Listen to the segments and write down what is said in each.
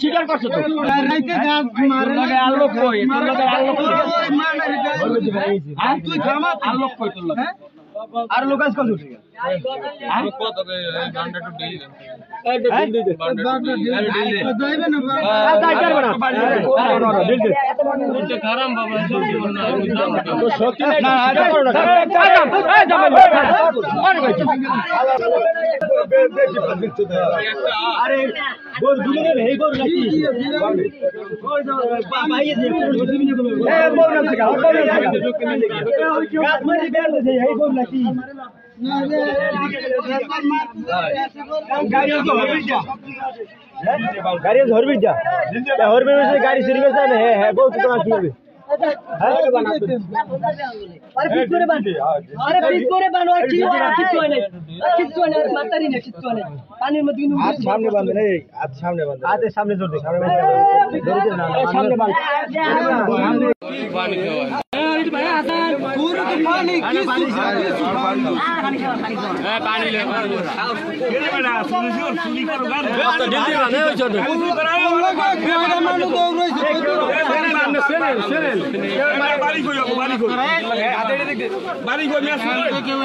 স্বীকার করছো তো আলোক কই আলোক কই তোর আর লোক আজ কত ঠিক আছে কত গান্ডা টু ডিল খারাম বাবা তো সত্যি না আরে बोल दुनिया में है बोल नाकी भाई ये बोल ना सका गात मरी बैठ दे है बोल नाकी गाड़ी तो हरबी जा गाड़ी हरबी जा हरबी में से गाड़ी सर्विस है बहुत कमा की अरे पिछोरे बांध और की किच्चो नहीं माता नहीं किच्चो नहीं पानी में दिन हाथ सामने बांध नहीं हाथ सामने बांध हाथ सामने जोड़ दे सामने बांध पानी भाई आसान पूरा तो पानी किस पानी ले ये बड़ा सुनी करो गान तो जल्दी आने हो छोड़ मानो तो सेरेल बारी को आते देख बारी को मैं सुन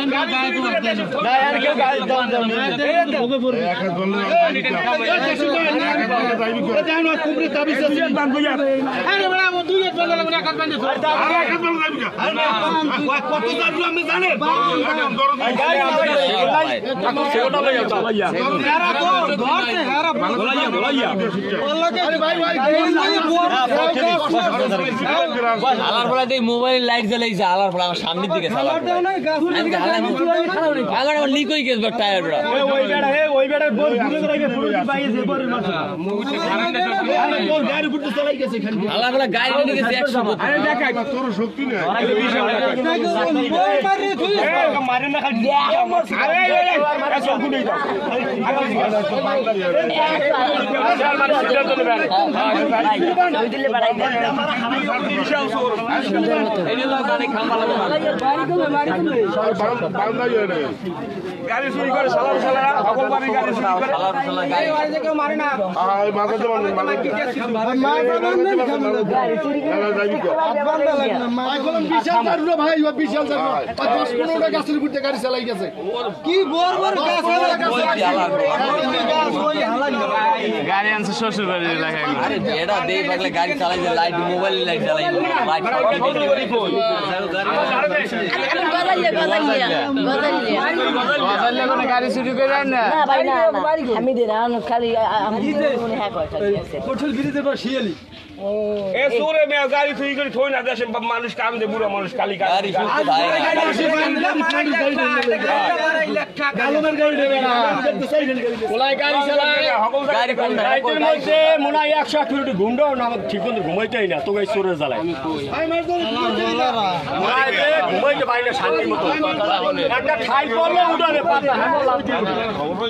ना यार क्यों गाल दम जानो कुबरी तभी से बांध यार अरे बड़ा वो दुई एक बंदा लगना काट बांध কত দাম আমি জানি মোবাইল লাইট জ্বালাইছে আলার ফলে আমার সামনের দিকে লিক হয়ে গেছে টায়ার আলার ফলে গাড়ি নিয়ে গেছে 100 তোর শক্তি নেই মারে না খালি গাড়ি চুরি করে সালার সালারা সকল বাড়ি গাড়ি চুরি করে সালার কেউ মারে না মাথা দেবেন ভাই বিশাল দশ 15টা গাছের উপর গাড়ি চালাই গেছে কি বড় বড় গাড়ি আনছে শ্বশুর বাড়ির এলাকায় আরে এটা দেই পাগলে গাড়ি চালাই যে লাইট মোবাইল লাইট জ্বালাই লাইট গজালে গাড়ি চুরি করে যান না না ভাই না আমি দে না খালি আমি মনে হ্যাক হয় কোঠল বিরিদের পর শিয়ালি এ সুরে মে গাড়ি চুরি করে থই না দেশে মানুষ কাম দে বুড়া মানুষ কালি গাড়ি গালমের গাড়ি দেবে না কোলাই গাড়ি চালায় গাড়ি কোন রাইতের মধ্যে মনে 108 মিনিট ঘুমডাও না ঠিক মতো ঘুমাইতেই না তো গাই চোরে জ্বালায় ঘুমাইতে পারি না শান্তি মতো একটা খাই পড়লে উড়ালে পাতা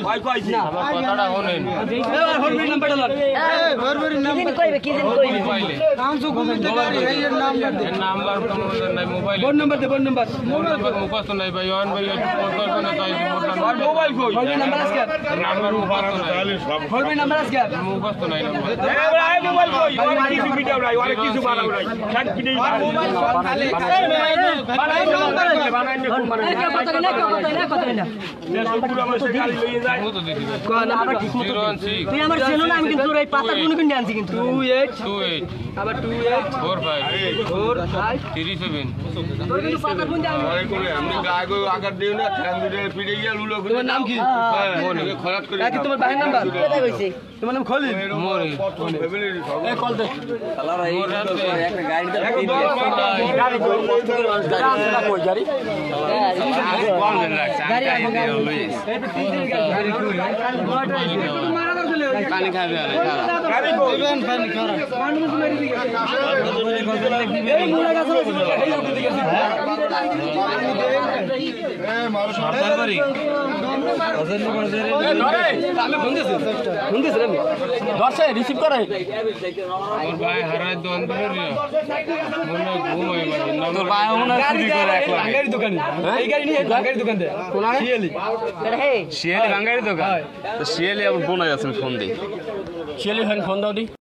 ভাই কইছি কথাটা শুনেন হরবির নাম্বারটা লন হরবির নাম্বার কইবে কি দিন কইবে নাম সু কমেন্ট গাড়ি এর নাম্বার দে নাম্বার তো নাই মোবাইল ফোন নাম্বার দে ফোন নাম্বার মুখস্থ নাই ভাই ওয়ান ভাই কথা না তাই মোবাইল কই হরবির নাম্বার আজকে নাম্বার মুখস্থ নাই হরবির নাম্বার আজকে মুখস্থ নাই নাম্বার এ ভাই মোবাইল কই ওরে কিছু ভিডিও নাই ওরে কিছু বানাও নাই শাট ভিডিও মোবাইল খালি বানাই নাম্বার বানাই নে কোন মানে কথা না পুরো আমার সে গাড়ি লইয়ে যায় তো দেখি কোন আমরা ঠিক মতো তুই আমার চেনো না আমি কিন্তু তোর এই পাতা কোন কিনে আনছি কিন্তু 28 আবার 28 45 তোর কিন্তু পাতা কোন জানি আরে করে আমি গায় গো আগার দেও না ঠ্যাং দিলে পিড়ে গিয়া লুলো তোমার নাম কি মনে খরাত করে কি তোমার বাহির নাম্বার কোথায় হইছে তোমার নাম খলিল মোরে ফ্যামিলি এ কল দে শালারা এই একটা গাড়িতে গাড়ি কই গাড়ি পানি খাবে রিসিভ করে ভাই হারাই দোকান দোকান এই গাড়ি নিয়ে গাড়ির দোকান দে কোন শিয়ালি শিয়ালি গাঙ্গারি দোকান তো শিয়ালি আবার বোনা যাচ্ছে ফোন দিই শিয়ালি ফোন দাও দি